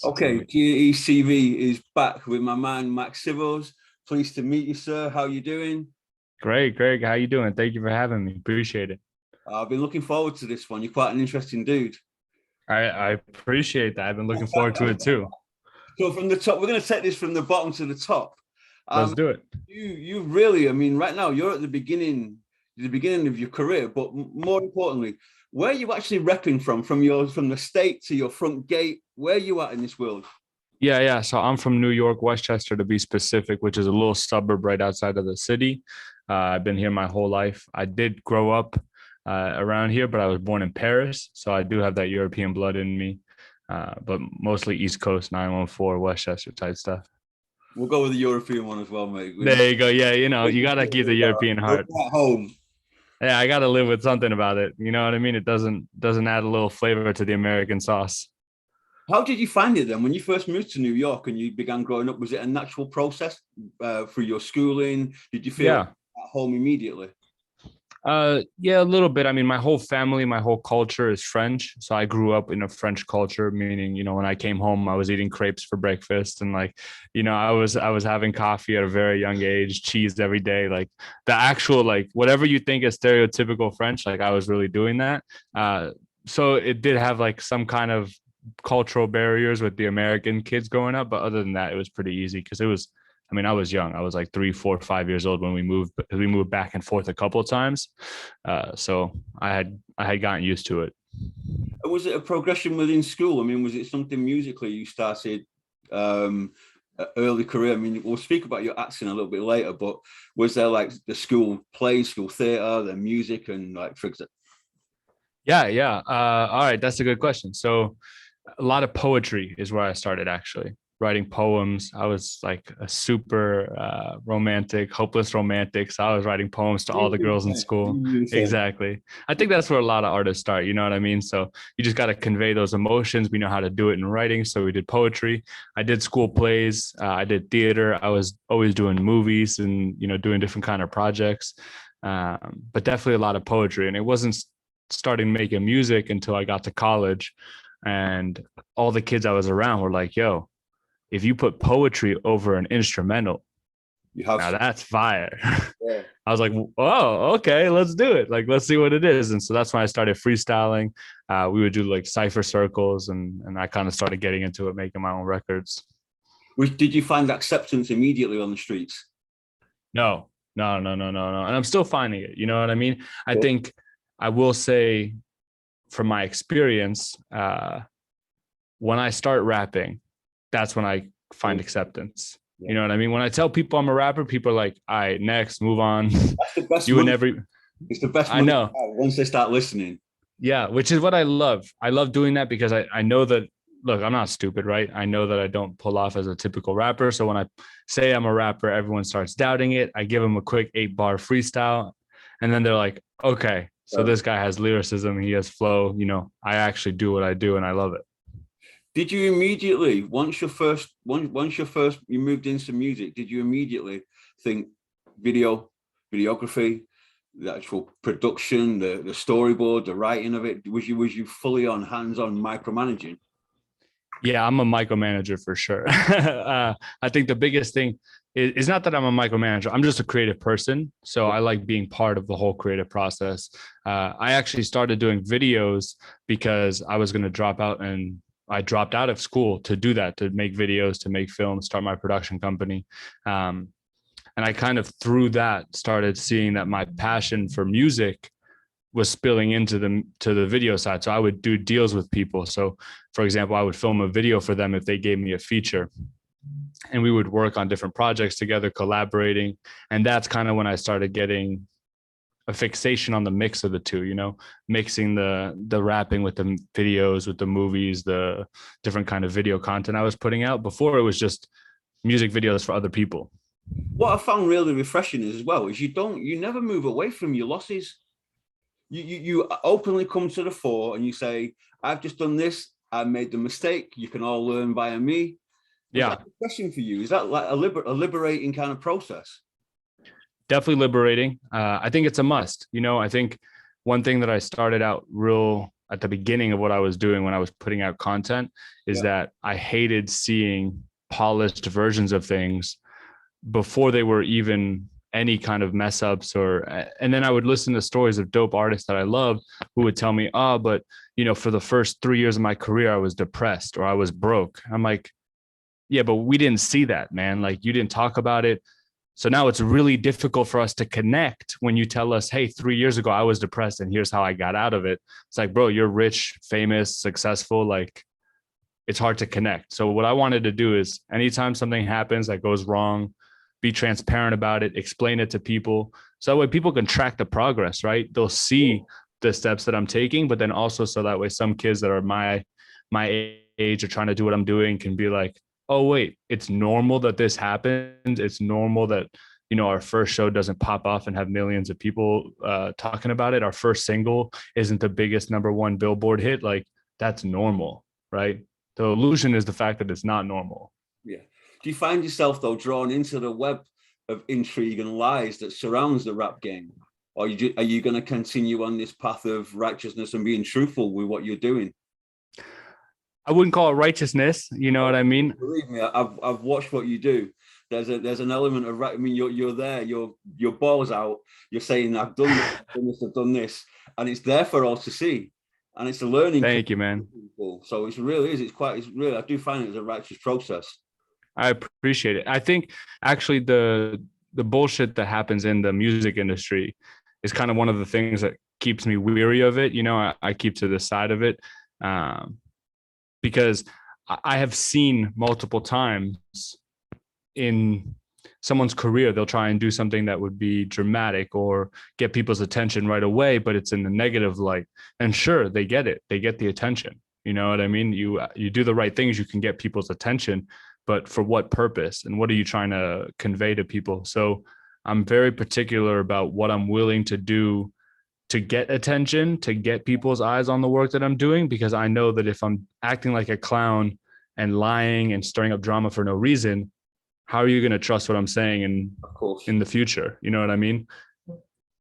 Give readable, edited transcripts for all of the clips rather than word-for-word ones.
Okay, GeeHateaseTV is back with my man Max Civils. Pleased to meet you, sir. How you doing? Great, Greg. How you doing? Thank you for having me. Appreciate it. I've been looking forward to this one. You're quite an interesting dude. I appreciate that. I've been looking forward to it too. So from the top, we're going to take this from the bottom to the top. Let's do it. You really, I mean, right now you're at the beginning of your career, but more importantly, where are you actually repping from the state to your front gate? Where are you at in this world? Yeah. So I'm from New York, Westchester to be specific, which is a little suburb right outside of the city. I've been here my whole life. I did grow up around here, but I was born in Paris, so I do have that European blood in me. But mostly East Coast, 914, Westchester type stuff. We'll go with the European one as well, mate. There you go. Yeah, you gotta keep the European We're heart. at home. Yeah, I gotta live with something about it. You know what I mean? It doesn't add a little flavor to the American sauce. How did you find it then when you first moved to New York and you began growing up? Was it a natural process through your schooling? Did you feel Yeah. at home immediately? Yeah, a little bit. I mean, my whole family, my whole culture is French. So I grew up in a French culture, meaning, when I came home, I was eating crepes for breakfast and I was having coffee at a very young age, cheese every day, like the actual, like whatever you think is stereotypical French, like I was really doing that. So it did have like some kind of cultural barriers with the American kids growing up, but other than that, it was pretty easy because I was young. I was like 3, 4, 5 years old when we moved, because we moved back and forth a couple of times. So I had gotten used to it. Was it a progression within school? I mean, was it something musically you started early career? I mean, we'll speak about your acting a little bit later, but was there like the school plays, school theater, the music, and like for example? Yeah. All right, that's a good question. So a lot of poetry is where I started, actually writing poems. I was like a super romantic, hopeless romantic. So I was writing poems to all the girls in school. Exactly. I think that's where a lot of artists start. You know what I mean? So you just got to convey those emotions. We know how to do it in writing. So we did poetry. I did school plays. I did theater. I was always doing movies and, doing different kind of projects. But definitely a lot of poetry. And it wasn't starting making music until I got to college. And all the kids I was around were like, yo, if you put poetry over an instrumental, now that's fire. Yeah. I was like, oh, okay, let's do it. Like, let's see what it is. And so that's when I started freestyling. We would do like cypher circles, and I kind of started getting into it, making my own records. Did you find acceptance immediately on the streets? No. And I'm still finding it. You know what I mean? I think I will say from my experience, when I start rapping, that's when I find acceptance. Yeah. You know what I mean? When I tell people I'm a rapper, people are like, all right, next, move on. That's the best. It's the best. I know. Once they start listening. Yeah, which is what I love. I love doing that because I know that, look, I'm not stupid, right? I know that I don't pull off as a typical rapper. So when I say I'm a rapper, everyone starts doubting it. I give them a quick 8-bar freestyle. And then they're like, okay, so this guy has lyricism. He has flow. I actually do what I do and I love it. Did you immediately, once you moved into music, did you immediately think videography, the actual production, the storyboard, the writing of it? Was you fully on hands-on micromanaging? Yeah, I'm a micromanager for sure. I think the biggest thing is not that I'm a micromanager. I'm just a creative person. So I like being part of the whole creative process. I actually started doing videos because I was going to drop out, and I dropped out of school to do that, to make videos, to make films, start my production company. And I kind of through that started seeing that my passion for music was spilling into the video side. So I would do deals with people. So for example, I would film a video for them if they gave me a feature, and we would work on different projects together, collaborating. And that's kind of when I started getting a fixation on the mix of the two, mixing the rapping with the videos, with the movies, the different kind of video content I was putting out. Before, it was just music videos for other people. What I found really refreshing as well is you never move away from your losses. You openly come to the fore and you say, I've just done this. I made the mistake. You can all learn via me. Was that a question for you? Is that like a liberating kind of process? Definitely liberating. I think it's a must. I think one thing that I started out real at the beginning of what I was doing when I was putting out content is that I hated seeing polished versions of things before they were even any kind of mess ups. And then I would listen to stories of dope artists that I love who would tell me, oh, but for the first 3 years of my career, I was depressed or I was broke. I'm like, yeah, but we didn't see that, man. Like, you didn't talk about it. So now it's really difficult for us to connect when you tell us, hey, 3 years ago, I was depressed and here's how I got out of it. It's like, bro, you're rich, famous, successful. Like, it's hard to connect. So what I wanted to do is anytime something happens that goes wrong, be transparent about it, explain it to people. So that way people can track the progress, right? They'll see the steps that I'm taking, but then also so that way some kids that are my age are trying to do what I'm doing can be like, oh, wait, it's normal that this happens. It's normal that, our first show doesn't pop off and have millions of people talking about it. Our first single isn't the biggest #1 Billboard hit. Like, that's normal, right? The illusion is the fact that it's not normal. Yeah. Do you find yourself, though, drawn into the web of intrigue and lies that surrounds the rap game? Or are you going to continue on this path of righteousness and being truthful with what you're doing? I wouldn't call it righteousness. You know what I mean? Believe me, I've watched what you do. There's an element of right. I mean, you're there. Your balls out. You're saying, I've done this, I've done this, and it's there for all to see. And it's a learning. Thank you, man. So it's really is. It's really. I do find it as a righteous process. I appreciate it. I think actually the bullshit that happens in the music industry is kind of one of the things that keeps me weary of it. I keep to the side of it because I have seen multiple times in someone's career, they'll try and do something that would be dramatic or get people's attention right away, but it's in the negative light. And sure, they get it. They get the attention. You know what I mean? You do the right things, you can get people's attention, but for what purpose? And what are you trying to convey to people? So I'm very particular about what I'm willing to do to get attention, to get people's eyes on the work that I'm doing, because I know that if I'm acting like a clown and lying and stirring up drama for no reason, how are you going to trust what I'm saying in the future? You know what I mean?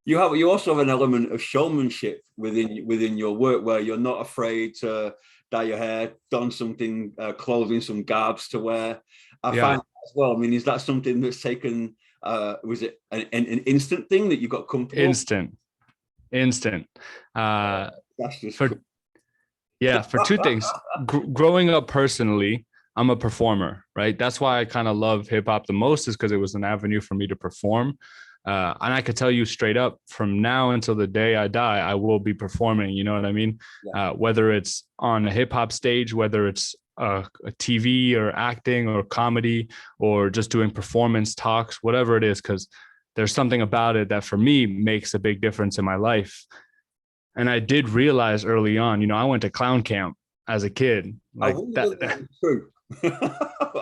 You also have an element of showmanship within your work where you're not afraid to dye your hair, don something, clothing, some garbs to wear. I find that as well. I mean, is that something that's taken? Was it an instant thing that you got comfortable? Instant. That's just for two things. Growing up personally, I'm a performer, right? That's why I kind of love hip hop the most, is because it was an avenue for me to perform. And I could tell you straight up, from now until the day I die, I will be performing. You know what I mean? Yeah. Whether it's on a hip hop stage, whether it's a TV or acting or comedy or just doing performance talks, whatever it is, because there's something about it that for me makes a big difference in my life. And I did realize early on, I went to clown camp as a kid. Like that. True.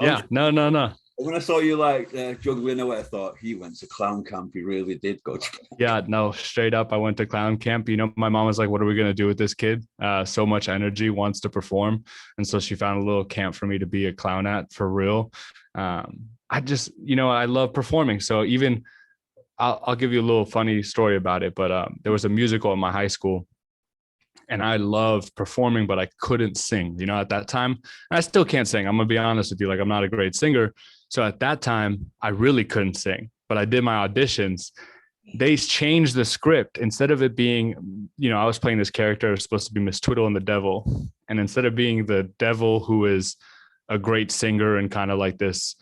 Yeah, no. When I saw you juggling away, I thought he went to clown camp. He really did go to clown camp. Yeah, no, straight up, I went to clown camp. My mom was like, what are we going to do with this kid? So much energy, wants to perform. And so she found a little camp for me to be a clown at, for real. I just, I love performing. So even I'll give you a little funny story about it, but there was a musical in my high school and I loved performing, but I couldn't sing, at that time. And I still can't sing. I'm going to be honest with you. Like, I'm not a great singer. So at that time, I really couldn't sing, but I did my auditions. They changed the script. Instead of it being, I was playing this character, it was supposed to be Miss Twiddle and the Devil. And instead of being the devil who is a great singer and kind of like this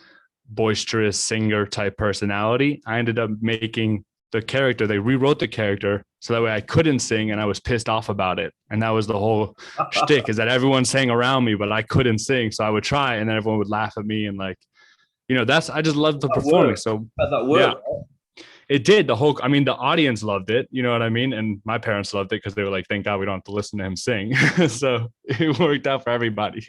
boisterous singer type personality, I ended up making the character. They rewrote the character so that way I couldn't sing, and I was pissed off about it. And that was the whole shtick, is that everyone sang around me, but I couldn't sing. So I would try, and then everyone would laugh at me, and I just loved the performing. So yeah, it did. The audience loved it. You know what I mean? And my parents loved it because they were like, thank God we don't have to listen to him sing. So it worked out for everybody.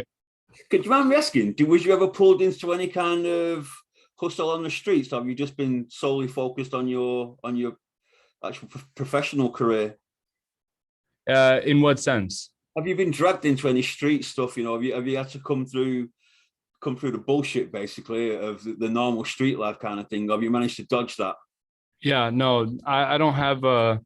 Could you mind me asking, was you ever pulled into any kind of hustle on the streets? Or have you just been solely focused on your actual professional career? In what sense? Have you been dragged into any street stuff? Have you had to come through the bullshit basically of the normal street life kind of thing? Have you managed to dodge that? Yeah, no, I don't have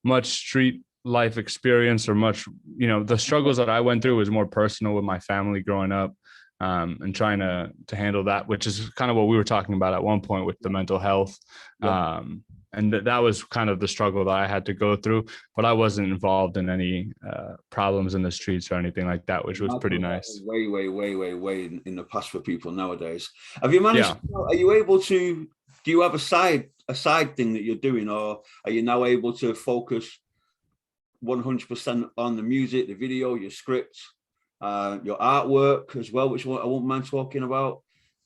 much street life experience or much, the struggles that I went through was more personal with my family growing up, and trying to handle that, which is kind of what we were talking about at one point with the mental health. Yeah. And that was kind of the struggle that I had to go through, but I wasn't involved in any problems in the streets or anything like that, which was pretty nice. Way in the past for people nowadays. Have you managed? Yeah. Are you able to? Do you have a side thing that you're doing, or are you now able to focus 100% on the music, the video, your script, your artwork as well, which I won't mind talking about?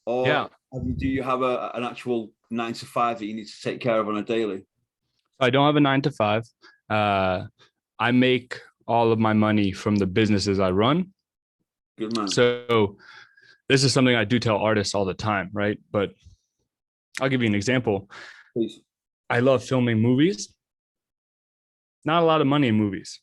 Or Yeah. do you have an actual 9 to 5 that you need to take care of on a daily? I don't have a 9 to 5. I make all of my money from the businesses I run. Good man. So this is something I do tell artists all the time, right? But I'll give you an example. Please. I love filming movies. Not a lot of money in movies.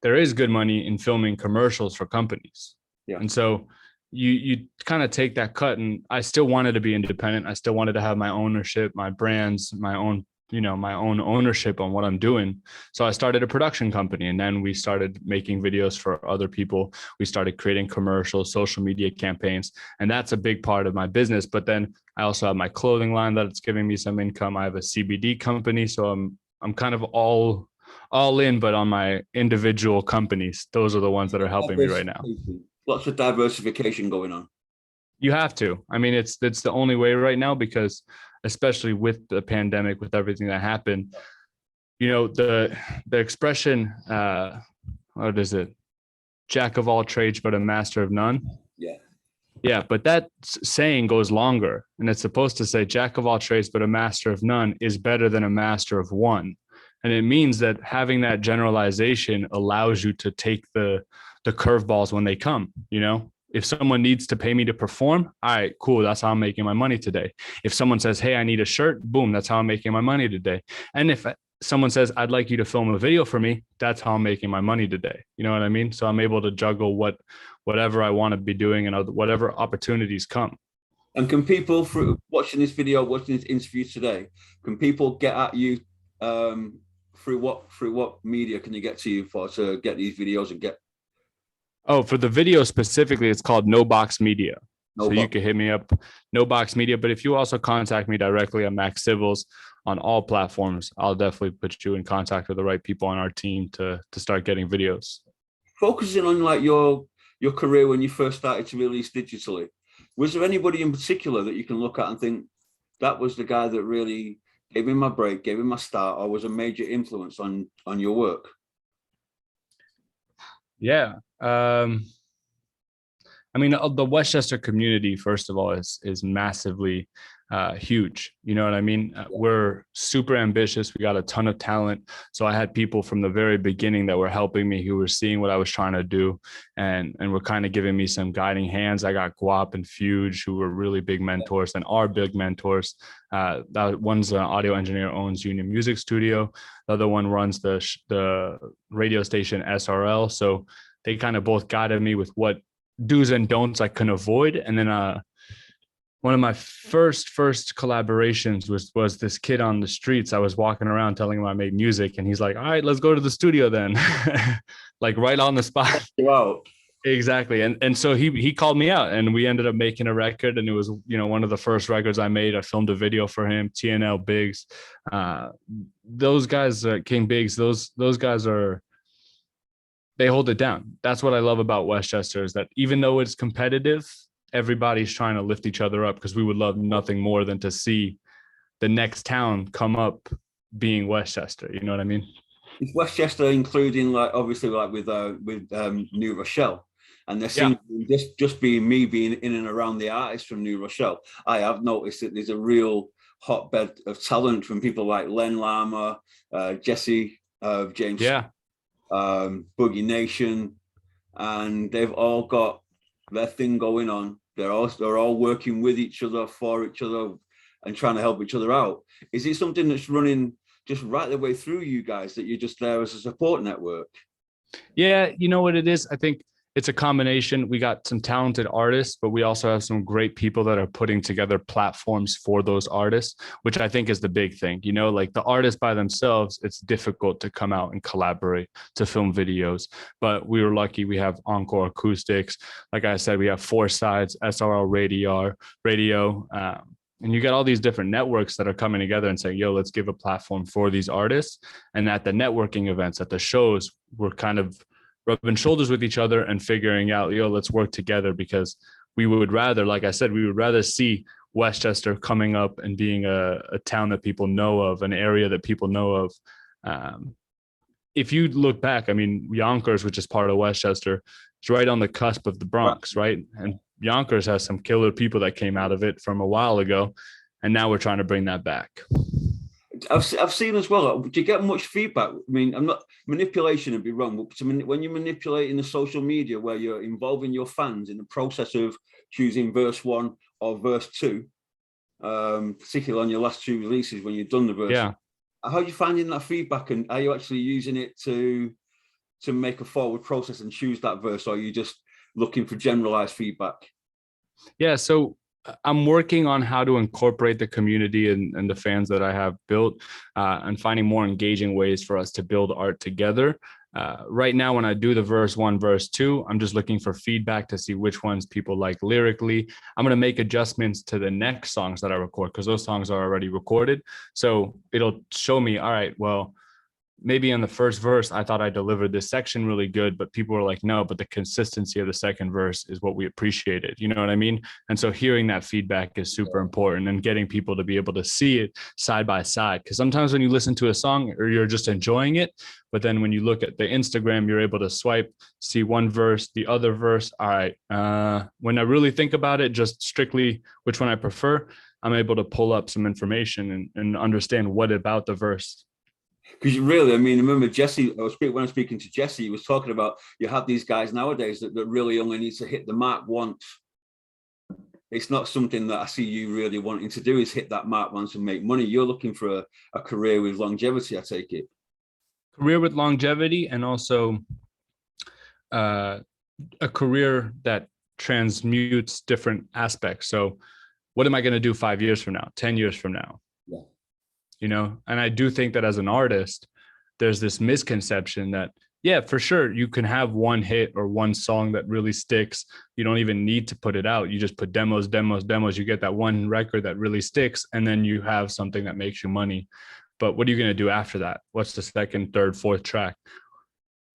There is good money in filming commercials for companies. Yeah. And so you kind of take that cut, and I still wanted to be independent. I still wanted to have my ownership, my brands, my own ownership on what I'm doing. So I started a production company, and then we started making videos for other people. We started creating commercials, social media campaigns, and that's a big part of my business. But then I also have my clothing line that's giving me some income. I have a CBD company. So I'm kind of all in, but on my individual companies, those are the ones that are helping me right now. Lots of diversification going on. You have to. I mean, it's the only way right now, because especially with the pandemic, with everything that happened, the expression, what is it? Jack of all trades, but a master of none. Yeah. Yeah, but that saying goes longer, and it's supposed to say Jack of all trades, but a master of none is better than a master of one. And it means that having that generalization allows you to take the curveballs when they come. If someone needs to pay me to perform, all right, cool. That's how I'm making my money today. If someone says, hey, I need a shirt, boom, that's how I'm making my money today. And if someone says, I'd like you to film a video for me, that's how I'm making my money today. You know what I mean? So I'm able to juggle whatever I want to be doing and whatever opportunities come. And can people, through watching this video, watching this interview today, can people get at you through what media can they get to you to get these videos and get? Oh, for the video specifically, it's called No Box Media. You can hit me up, No Box Media. But if you also contact me directly, I'm Max Civils on all platforms. I'll definitely put you in contact with the right people on our team to start getting videos. Focusing on like your career when you first started to release digitally, was there anybody in particular that you can look at and think that was the guy that really gave me my break, gave me my start, or was a major influence on your work? Yeah. I mean, the Westchester community, first of all, is massively huge. You know what I mean? We're super ambitious. We got a ton of talent. So I had people from the very beginning that were helping me, who were seeing what I was trying to do, and were kind of giving me some guiding hands. I got Guap and Fuge, who were really big mentors and are big mentors. That one's an audio engineer, owns Union Music Studio. The other one runs the radio station SRL. So they kind of both guided me with what do's and don'ts I couldn't avoid. And then one of my first collaborations was this kid on the streets. I was walking around telling him I made music, and he's like, all right, let's go to the studio then. Like right on the spot. Wow. Exactly. And so he called me out, and we ended up making a record, and it was, one of the first records I made. I filmed a video for him, TNL Biggs. Those guys, King Biggs, those guys they hold it down. That's what I love about Westchester, is that even though it's competitive, everybody's trying to lift each other up, because we would love nothing more than to see the next town come up being Westchester. You know what I mean? Is Westchester including, like, obviously, like with New Rochelle? And there seems just being me being in and around the artists from New Rochelle, I have noticed that there's a real hotbed of talent from people like Len Lama, Jesse, James, Boogie Nation, and they've all got their thing going on. They're all working with each other, for each other, and trying to help each other out. Is it something that's running just right the way through you guys, that you're just there as a support network? Yeah, you know what it is? I think it's a combination. We got some talented artists, but we also have some great people that are putting together platforms for those artists, which I think is the big thing. You know, like the artists by themselves, it's difficult to come out and collaborate to film videos. But we were lucky. We have Encore Acoustics. Like I said, we have Four Sides, SRL Radio. And you got all these different networks that are coming together and saying, yo, let's give a platform for these artists. And at the networking events, at the shows, we're kind of rubbing shoulders with each other and figuring out, yo, let's work together, because we would rather, like I said, we would rather see Westchester coming up and being a town that people know of, an area that people know of. If you look back, I mean, Yonkers, which is part of Westchester, is right on the cusp of the Bronx, right? And Yonkers has some killer people that came out of it from a while ago, and now we're trying to bring that back. I've seen as well. Do you get much feedback? I mean, I'm not, manipulation would be wrong, but when you're manipulating the social media where you're involving your fans in the process of choosing verse 1 or verse 2, particularly on your last 2 releases when you've done the verse. Yeah. How are you finding that feedback, and are you actually using it to make a forward process and choose that verse, or are you just looking for generalized feedback? Yeah, so I'm working on how to incorporate the community and the fans that I have built, and finding more engaging ways for us to build art together. Right now, when I do the verse 1, verse 2, I'm just looking for feedback to see which ones people like lyrically. I'm going to make adjustments to the next songs that I record, because those songs are already recorded. So it'll show me, all right, well, maybe in the first verse, I thought I delivered this section really good, but people were like, no, but the consistency of the second verse is what we appreciated. You know what I mean? And so hearing that feedback is super important, and getting people to be able to see it side by side. Because sometimes when you listen to a song, or you're just enjoying it, but then when you look at the Instagram, you're able to swipe, see one verse, the other verse. All right. When I really think about it, just strictly which one I prefer, I'm able to pull up some information and understand what about the verse. Because really, I mean, I remember Jesse, when I was speaking to Jesse, he was talking about, you have these guys nowadays that really only need to hit the mark once. It's not something that I see you really wanting to do, is hit that mark once and make money. You're looking for a career with longevity, I take it. Career with longevity, and also a career that transmutes different aspects. So what am I going to do 5 years from now, 10 years from now? Yeah. You know, and I do think that as an artist, there's this misconception that, yeah, for sure, you can have one hit or one song that really sticks. You don't even need to put it out. You just put demos. You get that one record that really sticks, and then you have something that makes you money. But what are you going to do after that? What's the second, third, fourth track?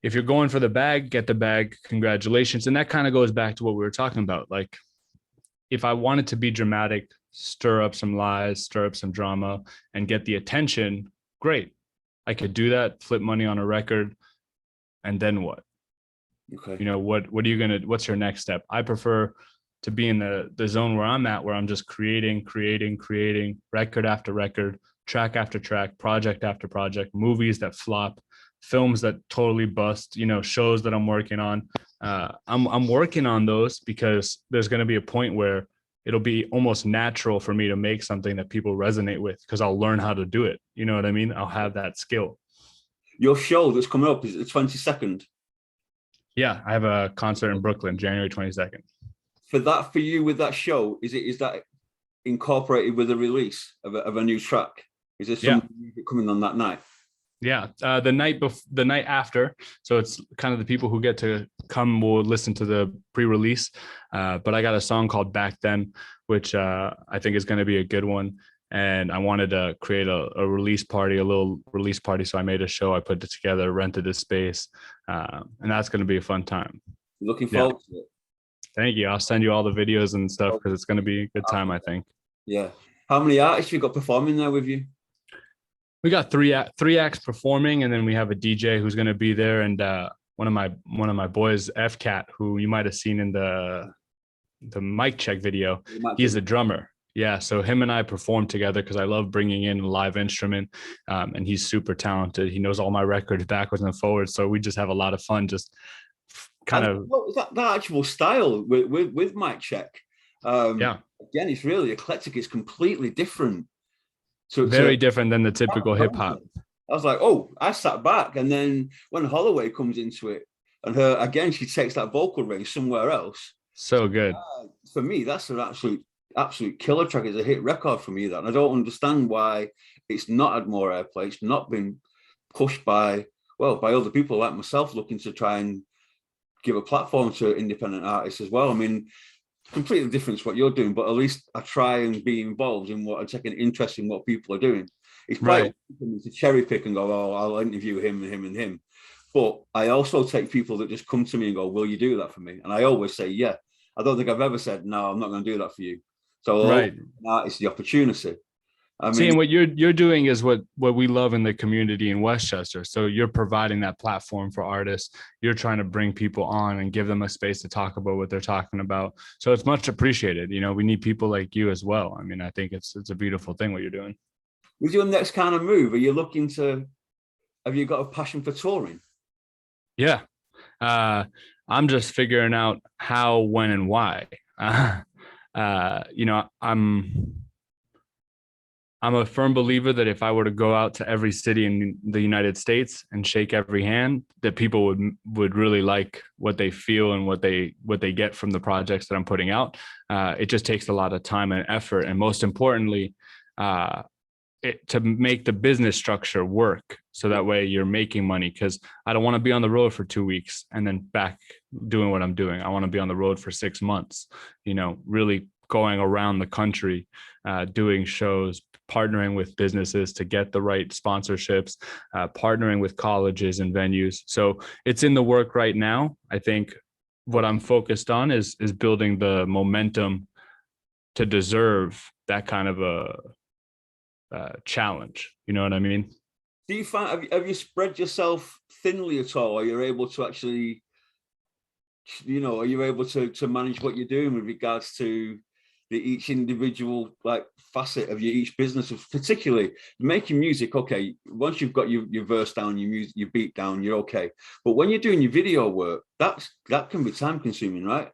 If you're going for the bag, get the bag. Congratulations. And that kind of goes back to what we were talking about. Like, if I wanted to be dramatic, stir up some lies, stir up some drama, and get the attention, great. I could do that, flip money on a record, and then what? Okay. You know, what's your next step? I prefer to be in the zone where I'm at, where I'm just creating record after record, track after track, project after project, movies that flop, films that totally bust, you know, shows that I'm working on. I'm working on those because there's going to be a point where it'll be almost natural for me to make something that people resonate with, because I'll learn how to do it. You know what I mean? I'll have that skill. Your show that's coming up is the 22nd. Yeah, I have a concert in Brooklyn, January 22nd. For you with that show, is that incorporated with a release of a new track? Is there some music coming on that night? Yeah, the night after. So it's kind of the people who get to come will listen to the pre-release. But I got a song called Back Then, which I think is going to be a good one. And I wanted to create a release party, a little release party. So I made a show. I put it together, rented a space, and that's going to be a fun time. Looking forward to it. Thank you. I'll send you all the videos and stuff, because it's going to be a good time, I think. Yeah. How many artists you got performing there with you? We got three acts performing, and then we have a DJ who's going to be there, and one of my boys, FCat, who you might have seen in the mic check video. He's a drummer. Yeah, so him and I perform together because I love bringing in a live instrument, and he's super talented. He knows all my records backwards and forwards, so we just have a lot of fun. Just kind of that actual style with mic check. Yeah, again, it's really eclectic. It's completely different. Very different than the typical hip hop. I was like, oh, I sat back, and then when Holloway comes into it, And her, again, she takes that vocal range somewhere else. So good. For me, that's an absolute killer track. It's a hit record for me, that. And I don't understand why it's not had more airplay. It's not been pushed by other people like myself looking to try and give a platform to independent artists as well. I mean, completely different to what you're doing, but at least I try and be involved in what I take an interest in what people are doing. It's quite easy to cherry pick and go, oh, I'll interview him and him and him. But I also take people that just come to me and go, will you do that for me? And I always say, yeah. I don't think I've ever said, no, I'm not going to do that for you. So it's the opportunity. I mean, see, and what you're doing is what we love in the community in Westchester. So you're providing that platform for artists. You're trying to bring people on and give them a space to talk about what they're talking about. So it's much appreciated. You know, we need people like you as well. I mean, I think it's a beautiful thing what you're doing. With your next kind of move, are you looking to? Have you got a passion for touring? Yeah, I'm just figuring out how, when, and why. You know, I'm a firm believer that if I were to go out to every city in the United States and shake every hand, that people would really like what they feel and what they get from the projects that I'm putting out. It just takes a lot of time and effort, and most importantly, to make the business structure work, so that way you're making money. Because I don't want to be on the road for 2 weeks and then back doing what I'm doing. I want to be on the road for 6 months. You know, really going around the country, doing shows, partnering with businesses to get the right sponsorships, partnering with colleges and venues. So it's in the work right now. I think what I'm focused on is building the momentum to deserve that kind of a challenge. You know what I mean? Do you find, have you spread yourself thinly at all? Are you able to actually, you know, are you able to manage what you're doing with regards to each individual like facet of each business, particularly making music? Okay, once you've got your verse down, your beat down, you're okay. But when you're doing your video work, that can be time consuming, right?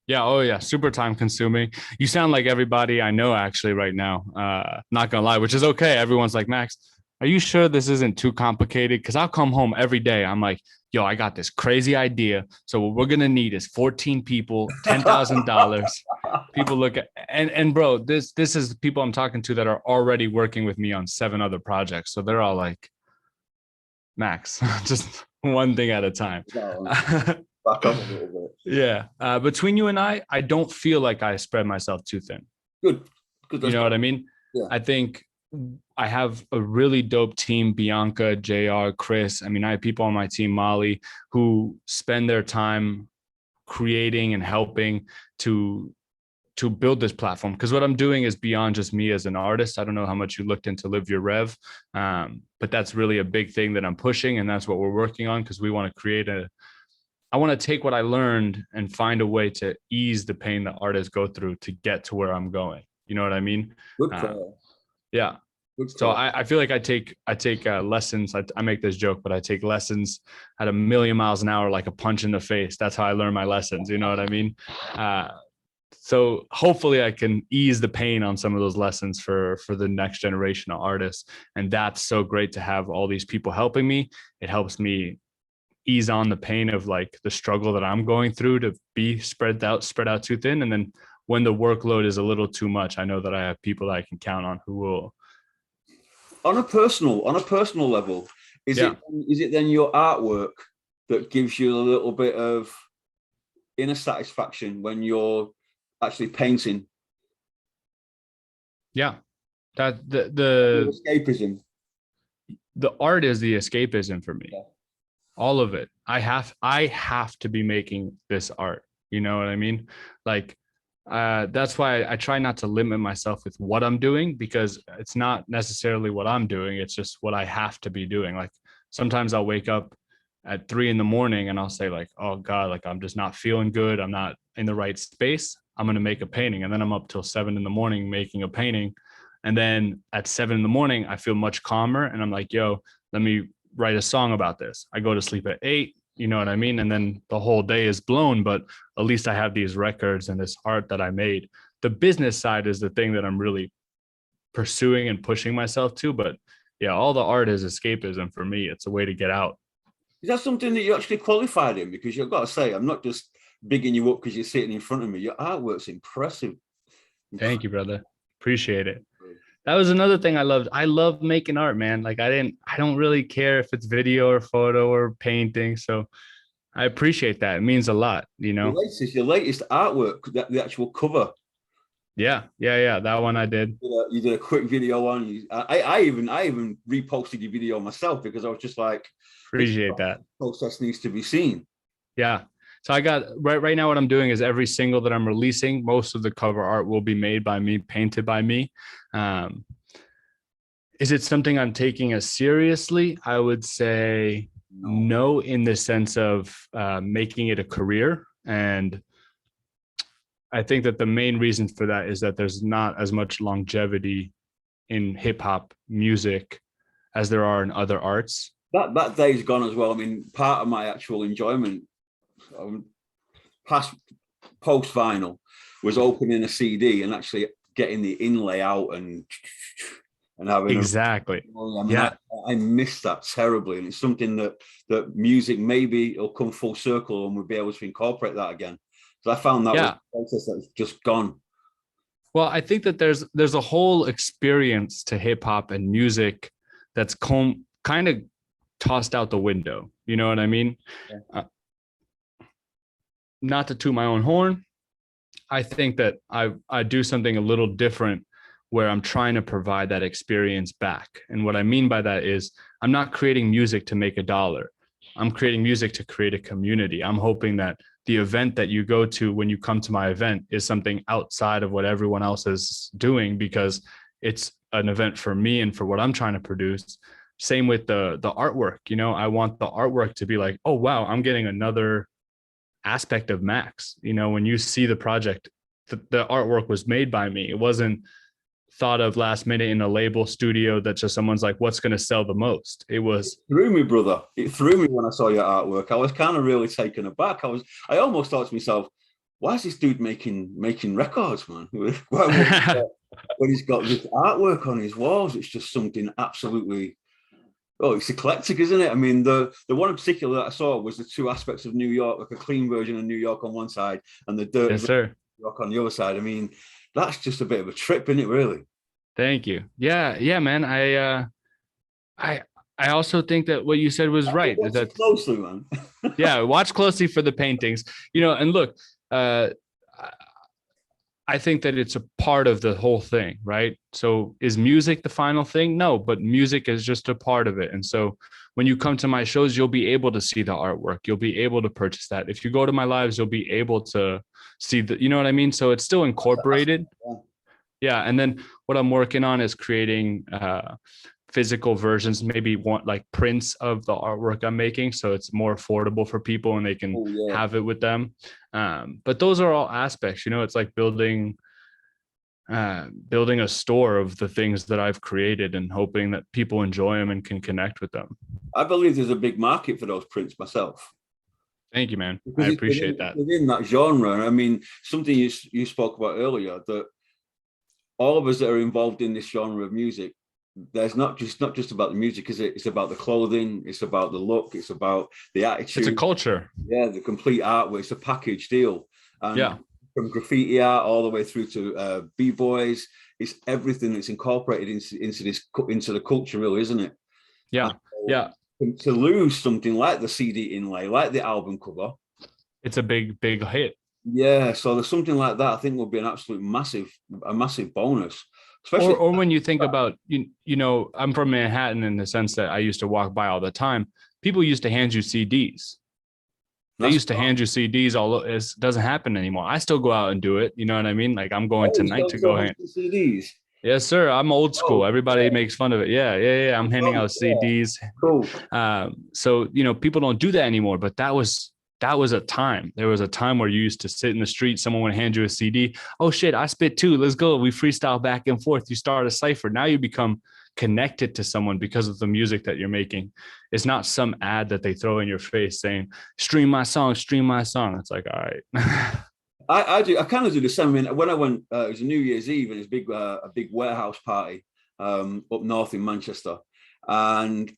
Yeah. Oh yeah. Super time consuming. You sound like everybody I know actually right now. Not gonna lie, which is okay. Everyone's like, Max, are you sure this isn't too complicated? Because I'll come home every day. I'm like, yo, I got this crazy idea. So what we're gonna need is 14 people, $10,000. People look at and bro, this is people I'm talking to that are already working with me on 7 other projects. So they're all like, Max, just one thing at a time. Back up a little bit. Yeah. Between you and I don't feel like I spread myself too thin. Good. You know what I mean? Yeah. I think I have a really dope team, Bianca, JR, Chris. I mean, I have people on my team, Molly, who spend their time creating and helping to build this platform. Because what I'm doing is beyond just me as an artist. I don't know how much you looked into Live Your Rev, but that's really a big thing that I'm pushing. And that's what we're working on, because we want to create I want to take what I learned and find a way to ease the pain that artists go through to get to where I'm going. You know what I mean? Good call. Yeah. Good call. So I feel like I take lessons. I make this joke, but I take lessons at 1,000,000 miles an hour, like a punch in the face. That's how I learn my lessons. You know what I mean? So hopefully I can ease the pain on some of those lessons for the next generation of artists. And that's so great to have all these people helping me. It helps me ease on the pain of like the struggle that I'm going through to be spread out too thin. And then when the workload is a little too much, I know that I have people that I can count on who will. On a personal level, is it then your artwork that gives you a little bit of inner satisfaction when you're actually painting? Yeah. That the escapism. The art is the escapism for me. Yeah. All of it. I have to be making this art. You know what I mean? Like, that's why I try not to limit myself with what I'm doing, because it's not necessarily what I'm doing. It's just what I have to be doing. Like sometimes I'll wake up at 3 a.m. and I'll say like, oh God, like I'm just not feeling good. I'm not in the right space. I'm going to make a painting. And then I'm up till 7 a.m. making a painting. And then at 7 a.m, I feel much calmer. And I'm like, yo, let me write a song about this. I go to sleep at 8, you know what I mean? And then the whole day is blown, but at least I have these records and this art that I made. The business side is the thing that I'm really pursuing and pushing myself to. But yeah, all the art is escapism for me. It's a way to get out. Is that something that you actually qualified in? Because you've got to say, I'm not just bigging you up because you're sitting in front of me. Your artwork's impressive. Thank you, brother. Appreciate it. That was another thing I loved. I love making art, man. Like I don't really care if it's video or photo or painting. So I appreciate that. It means a lot, you know? Your latest artwork, the actual cover. Yeah. That one I did. You did a quick video on you. I even reposted your video myself because I was just like, appreciate that. Process needs to be seen. Yeah. So I got right now what I'm doing is every single that I'm releasing, most of the cover art will be made by me, painted by me. Is it something I'm taking as seriously? I would say no, in the sense of making it a career. And I think that the main reason for that is that there's not as much longevity in hip hop music as there are in other arts. That day's gone as well. I mean, part of my actual enjoyment post vinyl was opening a CD and actually getting the inlay out and having exactly. I miss that terribly, and it's something that music maybe it'll come full circle and we'll be able to incorporate that again. So I found that was a process that's just gone. Well, I think that there's a whole experience to hip hop and music that's kind of tossed out the window. You know what I mean? Yeah. Not to toot my own horn, I think that I do something a little different where I'm trying to provide that experience back. And what I mean by that is I'm not creating music to make $1. I'm creating music to create a community. I'm hoping that the event that you go to when you come to my event is something outside of what everyone else is doing, because it's an event for me and for what I'm trying to produce. Same with the artwork. You know, I want the artwork to be like, oh, wow, I'm getting another aspect of Max. You know, when you see the project, the artwork was made by me. It wasn't thought of last minute in a label studio that just someone's like, what's going to sell the most? It threw me, brother. It threw me when I saw your artwork. I was kind of really taken aback. I almost thought to myself, why is this dude making records, man? When he's got this artwork on his walls, it's just something absolutely, it's eclectic, isn't it? I mean, the one in particular that I saw was the two aspects of New York, like a clean version of New York on one side and the dirt New York on the other side. I mean, that's just a bit of a trip, isn't it, really? Thank you. Yeah, man. I also think that what you said was right. Watch it closely, man. Yeah, watch closely for the paintings. You know, and look, I think that it's a part of the whole thing, right? So is music the final thing? No, but music is just a part of it. And so when you come to my shows, you'll be able to see the artwork. You'll be able to purchase that. If you go to my lives, you'll be able to see you know what I mean? So it's still incorporated. Yeah. And then what I'm working on is creating physical versions, maybe want like prints of the artwork I'm making, so it's more affordable for people and they can have it with them. But those are all aspects, you know, it's like building a store of the things that I've created and hoping that people enjoy them and can connect with them. I believe there's a big market for those prints myself. Thank you, man. I appreciate that. Within that genre, I mean, something you spoke about earlier, that all of us that are involved in this genre of music, there's not just about the music, is it? It's about the clothing, it's about the look, it's about the attitude. It's a culture. Yeah, the complete artwork. It's a package deal. And from graffiti art all the way through to b-boys, it's everything that's incorporated into the culture, really, isn't it? Yeah. To lose something like the CD inlay, like the album cover, it's a big hit. Yeah, so there's something like that I think would be an absolute massive bonus. Especially or when you think about, you know, I'm from Manhattan in the sense that I used to walk by all the time. People used to hand you CDs. They used to hand you CDs. Although it doesn't happen anymore. I still go out and do it. You know what I mean? Like I'm going tonight to go hand CDs. Yes, sir. I'm old school. Everybody makes fun of it. Yeah. I'm handing out CDs. Cool. So, you know, people don't do that anymore, but that was a time. There was a time where you used to sit in the street, someone would hand you a CD. Oh shit, I spit too. Let's go. We freestyle back and forth. You start a cipher. Now you become connected to someone because of the music that you're making. It's not some ad that they throw in your face saying, stream my song. It's like, all right. I kind of do the same. I mean, when I went, it was a New Year's Eve and it was a big warehouse party up north in Manchester. And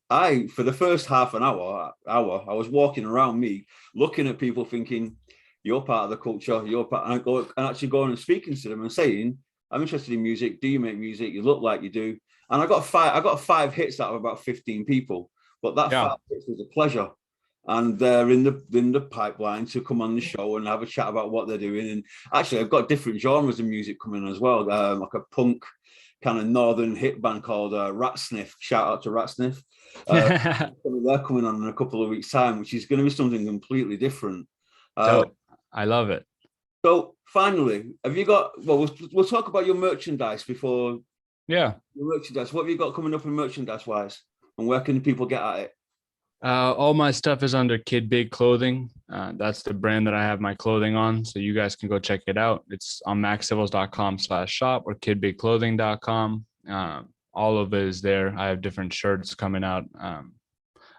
for the first half an hour, I was walking around me, looking at people thinking, you're part of the culture, you're part, and I go and actually going and speaking to them and saying, I'm interested in music. Do you make music? You look like you do. And I got five hits out of about 15 people, but that Yeah. 5 hits was a pleasure. And they're in the pipeline to come on the show and have a chat about what they're doing. And actually, I've got different genres of music coming as well, like a punk kind of northern hit band called Rat Sniff. Shout out to Rat Sniff. They're coming on in a couple of weeks' time, which is going to be something completely different. Dope. I love it. So finally, have you got? Well, we'll talk about your merchandise before. Yeah. Your merchandise. What have you got coming up in merchandise wise, and where can people get at it? All my stuff is under Kid Big Clothing. That's the brand that I have my clothing on. So you guys can go check it out. It's on maxcivils.com/shop or kidbigclothing.com. All of it is there. I have different shirts coming out. I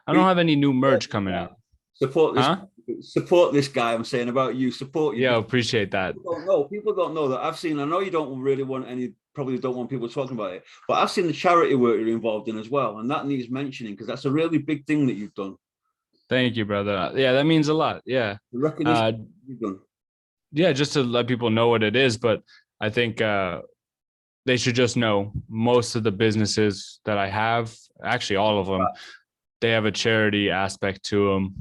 don't have any new merch coming out. Support this guy. I'm saying about you. Support you. Yeah, appreciate that. People don't know that. I know you don't really want probably don't want people talking about it, but I've seen the charity work you're involved in as well, and that needs mentioning because that's a really big thing that you've done. Thank you, brother. Yeah, that means a lot. Yeah. The recognition you've done. Yeah, just to let people know what it is, but I think they should just know most of the businesses that I have, actually all of them, they have a charity aspect to them.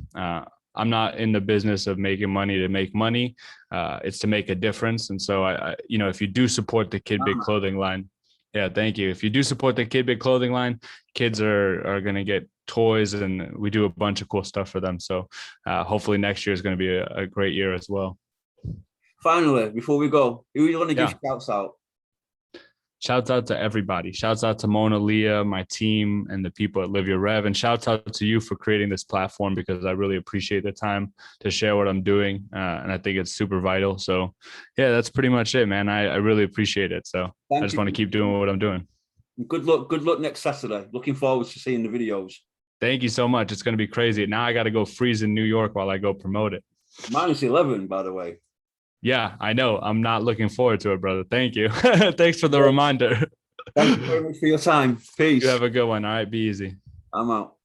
I'm not in the business of making money to make money. It's to make a difference. And so if you do support the Kid Big Clothing line, yeah, thank you. If you do support the Kid Big Clothing line, kids are going to get toys, and we do a bunch of cool stuff for them. So hopefully next year is going to be a great year as well. Finally, before we go, who are you going to give shouts out? Shouts out to everybody. Shouts out to Mona, Leah, my team, and the people at Live Your Rev. And shouts out to you for creating this platform, because I really appreciate the time to share what I'm doing. And I think it's super vital. So yeah, that's pretty much it, man. I really appreciate it. So I just want to keep doing what I'm doing. Good luck next Saturday. Looking forward to seeing the videos. Thank you so much. It's going to be crazy. Now I got to go freeze in New York while I go promote it. -11, by the way. Yeah, I know. I'm not looking forward to it, brother. Thank you. Thanks for the reminder. Thank you very much for your time. Peace. You have a good one. All right, be easy. I'm out.